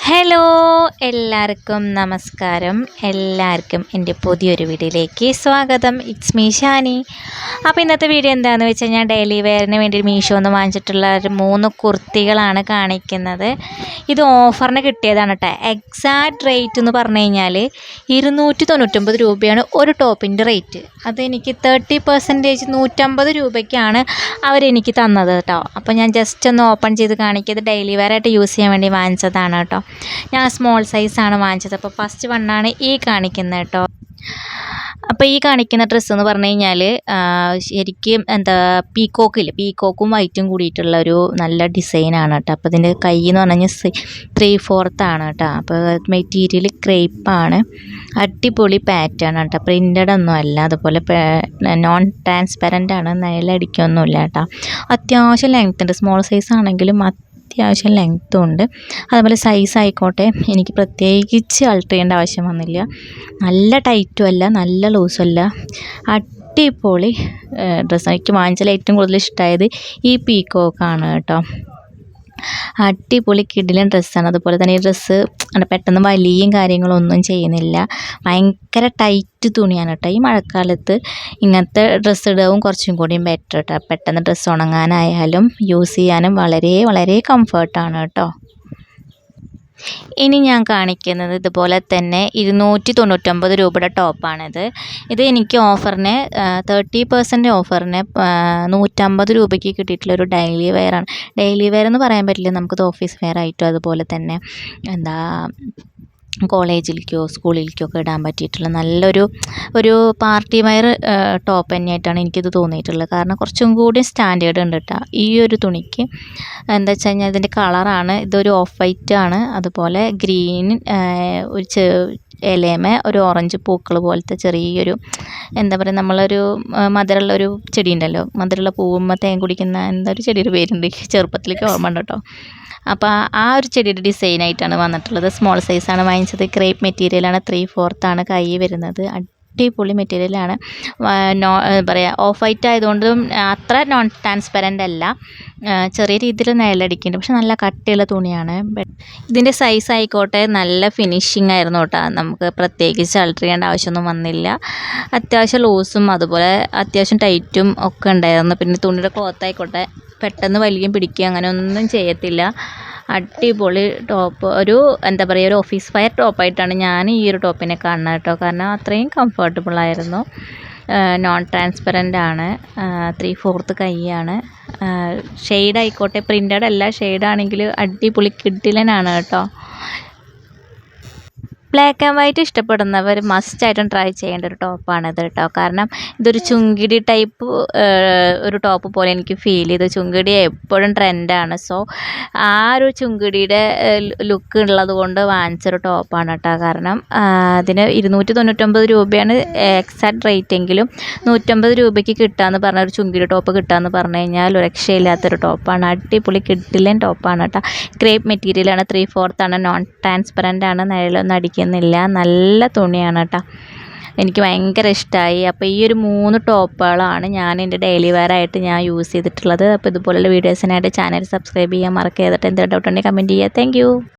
Hello എല്ലാവർക്കും നമസ്കാരം. എല്ലാവർക്കും എൻ്റെ പുതിയൊരു വീഡിയോയിലേക്ക് സ്വാഗതം. It's me Shani. അപ്പോൾ ഇന്നത്തെ വീഡിയോ എന്താണെന്ന് വെച്ച് കഴിഞ്ഞാൽ ഡെയിലി വെയറിന് വേണ്ടി മീഷോന്ന് വാങ്ങിച്ചിട്ടുള്ള ഒരു 3 കുർത്തികളാണ് കാണിക്കുന്നത്. ഇത് ഓഫറിന് കിട്ടിയതാണ് കേട്ടോ. എക്സാക്റ്റ് റേറ്റ് എന്ന് പറഞ്ഞു കഴിഞ്ഞാൽ 299 രൂപയാണ് ഒരു ടോപ്പിൻ്റെ റേറ്റ്. അതെനിക്ക് 30% 150 രൂപയ്ക്കാണ് അവരെനിക്ക് തന്നത് കേട്ടോ. അപ്പോൾ ഞാൻ ജസ്റ്റ് ഒന്ന് ഓപ്പൺ ചെയ്ത് കാണിക്കിയത് ഡെയിലി വെയറായിട്ട് യൂസ് ചെയ്യാൻ വേണ്ടി വാങ്ങിച്ചതാണ് കേട്ടോ. ഞാൻ സ്മോൾ സൈസാണ് വാങ്ങിച്ചത്. അപ്പോൾ ഫസ്റ്റ് വണ്ണാണ് ഈ കാണിക്കുന്നത് കേട്ടോ. അപ്പോൾ ഈ കാണിക്കുന്ന ഡ്രസ്സ് എന്ന് പറഞ്ഞു കഴിഞ്ഞാൽ ശരിക്കും പീക്കോക്കും വൈറ്റും കൂടിയിട്ടുള്ള ഒരു നല്ല ഡിസൈനാണ് കേട്ടോ. അപ്പോൾ ഇതിൻ്റെ കൈ എന്ന് പറഞ്ഞു കഴിഞ്ഞാൽ 3/4 ആണ് കേട്ടോ. അപ്പോൾ മെറ്റീരിയൽ ക്രേപ്പാണ്. അടിപൊളി പാറ്റേൺ കേട്ടോ. പ്രിൻ്റഡ് ഒന്നും അല്ല. അതുപോലെ നോൺ ട്രാൻസ്പെറൻ്റ് ആണ്. നിഴലടിക്കൊന്നുമില്ല കേട്ടോ. അത്യാവശ്യം ലെങ്ത് ഉണ്ട്. സ്മോൾ സൈസ് ആണെങ്കിലും അത്യാവശ്യം ലെങ്ത്തും ഉണ്ട്. അതുപോലെ സൈസ് ആയിക്കോട്ടെ എനിക്ക് പ്രത്യേകിച്ച് ആൾട്ടർ ചെയ്യേണ്ട ആവശ്യം വന്നില്ല. നല്ല ടൈറ്റും അല്ല, നല്ല ലൂസും അല്ല. അടിപൊളി ഡ്രസ്സ്. എനിക്ക് വാങ്ങിച്ചാൽ ഏറ്റവും കൂടുതൽ ഇഷ്ടമായത് ഈ പീക്കോക്കാണ് കേട്ടോ. അടിപൊളി കിടിലൻ ഡ്രസ്സാണ്. അതുപോലെ തന്നെ ഈ ഡ്രസ്സ് പെട്ടെന്ന് വലിയും കാര്യങ്ങളൊന്നും ചെയ്യുന്നില്ല. ഭയങ്കര ടൈറ്റ് തുണിയാണ് കേട്ടോ. ഈ മഴക്കാലത്ത് ഇങ്ങനത്തെ ഡ്രസ്സ് ഇടാവും കുറച്ചും കൂടിയും ബെറ്റർ കേട്ടോ. പെട്ടെന്ന് ഡ്രസ്സ് ഉണങ്ങാനായാലും യൂസ് ചെയ്യാനും വളരെ വളരെ കംഫർട്ടാണ് കേട്ടോ. ഇനി ഞാൻ കാണിക്കുന്നത് ഇതുപോലെ തന്നെ 299 രൂപയുടെ ടോപ്പാണിത്. ഇത് എനിക്ക് ഓഫറിന് 30% ഓഫറിന് 150 രൂപയ്ക്ക് കിട്ടിയിട്ടുള്ളൊരു ഡെയിലി വെയറാണ്. ഡെയിലി വെയർ എന്ന് പറയാൻ പറ്റില്ല, നമുക്കിത് ഓഫീസ് വെയർ ആയിട്ടോ അതുപോലെ തന്നെ കോളേജിലേക്കോ സ്കൂളിലേക്കോ ഒക്കെ ഇടാൻ പറ്റിയിട്ടുള്ള ഒരു പാർട്ടി വെയർ ടോപ്പ് തന്നെയായിട്ടാണ് എനിക്കിത് തോന്നിയിട്ടുള്ളത്. കാരണം കുറച്ചും കൂടി സ്റ്റാൻഡേർഡ് ഉണ്ട് കേട്ടോ ഈ ഒരു തുണിക്ക്. എന്താ വെച്ച് കഴിഞ്ഞാൽ ഇതിൻ്റെ കളറാണ്, ഇതൊരു ഓഫ് വൈറ്റ് ആണ്. അതുപോലെ ഗ്രീൻ ഒരു ഇലയമേ ഒരു ഓറഞ്ച് പൂക്കൾ പോലത്തെ ചെറിയൊരു എന്താ പറയുക, നമ്മളൊരു മധുരമുള്ളൊരു ചെടി ഉണ്ടല്ലോ, മധുരമുള്ള പൂവുമ്പോൾ തേൻ കുടിക്കുന്ന ഒരു ചെടിയുടെ പേരുണ്ട്, ചെറുപ്പത്തിലേക്ക് ഓർമ്മ ഉണ്ട് കേട്ടോ. അപ്പോൾ ആ ഒരു ചെടിയുടെ ഡിസൈനായിട്ടാണ് വന്നിട്ടുള്ളത്. സ്മോൾ സൈസാണ് വാങ്ങിച്ചത്. ക്രേപ്പ് മെറ്റീരിയലാണ്. 3/4 ആണ് കൈ വരുന്നത്. അടിപൊളി മെറ്റീരിയലാണ്. ഓഫ് വൈറ്റ് ആയതുകൊണ്ടും അത്ര നോൺ ട്രാൻസ്പെറൻ്റ് അല്ല. ചെറിയ രീതിയിൽ നിഴലടിക്കുന്നുണ്ട്, പക്ഷെ നല്ല കട്ടിയുള്ള തുണിയാണ്. ഇതിൻ്റെ സൈസ് ആയിക്കോട്ടെ നല്ല ഫിനിഷിംഗ് ആയിരുന്നു കേട്ടോ. നമുക്ക് പ്രത്യേകിച്ച് ആൾട്ടർ ചെയ്യേണ്ട ആവശ്യമൊന്നും വന്നില്ല. അത്യാവശ്യം ലൂസും അതുപോലെ അത്യാവശ്യം ടൈറ്റും ഒക്കെ ഉണ്ടായിരുന്നു. പിന്നെ തുണിയുടെ ക്ലോത്ത് ആയിക്കോട്ടെ പെട്ടെന്ന് വലിയും പിടിക്കുക അങ്ങനെ ഒന്നും ചെയ്യത്തില്ല. അടിപൊളി ടോപ്പ്. ഒരു ഓഫീസ് വെയർ ടോപ്പായിട്ടാണ് ഞാൻ ഈ ഒരു ടോപ്പിനെ കാണുന്നത് കേട്ടോ. കാരണം അത്രയും കംഫർട്ടബിളായിരുന്നു. നോൺ ട്രാൻസ്പെറൻ്റ് ആണ്. 3/4 കൈയാണ്. ഷെയ്ഡ് ആയിക്കോട്ടെ പ്രിൻ്റഡ് അല്ല, ഷെയ്ഡാണെങ്കിൽ അടിപൊളി കിഡിലനാണ് കേട്ടോ. ബ്ലാക്ക് ആൻഡ് വൈറ്റ് ഇഷ്ടപ്പെടുന്നവർ മസ്റ്റായിട്ടും ട്രൈ ചെയ്യേണ്ട ഒരു ടോപ്പാണിത് കേട്ടോ. കാരണം ഇതൊരു ചുങ്കിടി ടൈപ്പ് ഒരു ടോപ്പ് പോലെ എനിക്ക് ഫീൽ ചെയ്തു. ചുങ്കിടി എപ്പോഴും ട്രെൻഡാണ്. സോ ആ ഒരു ചുങ്കിടിയുടെ ലുക്ക് ഉള്ളത് കൊണ്ട് വാങ്ങിച്ചൊരു ടോപ്പാണ് കേട്ടോ. കാരണം അതിന് 299 രൂപയാണ് എക്സാക്റ്റ് റേറ്റ് എങ്കിലും 150 രൂപയ്ക്ക് കിട്ടാമെന്ന് പറഞ്ഞ ഒരു ചുങ്കിടി ടോപ്പ് കിട്ടാമെന്ന് പറഞ്ഞു കഴിഞ്ഞാൽ ഒരു രക്ഷയില്ലാത്തൊരു ടോപ്പാണ്. അടിപൊളി കിഡിലൻ ടോപ്പാണ് കേട്ടോ. ക്രേപ്പ് മെറ്റീരിയലാണ്. 3/4 ആണ്. നോൺ ട്രാൻസ്പെറൻ്റ് ആണ്. നിഴലൊന്നും അടിക്കുന്നില്ല. നല്ല തുണിയാണ് കേട്ടോ. എനിക്ക് ഭയങ്കര ഇഷ്ടമായി. അപ്പോൾ ഈ ഒരു 3 ടോപ്പുകളാണ് ഞാൻ എൻ്റെ ഡെയിലി വെയർ ആയിട്ട് ഞാൻ യൂസ് ചെയ്തിട്ടുള്ളത്. അപ്പോൾ ഇതുപോലുള്ള വീഡിയോസിനായിട്ട് ചാനൽ സബ്സ്ക്രൈബ് ചെയ്യാൻ മറക്കരുത്. എന്തെങ്കിലും ഡൗട്ട് ഉണ്ടെങ്കിൽ കമൻറ്റ് ചെയ്യുക. Thank you.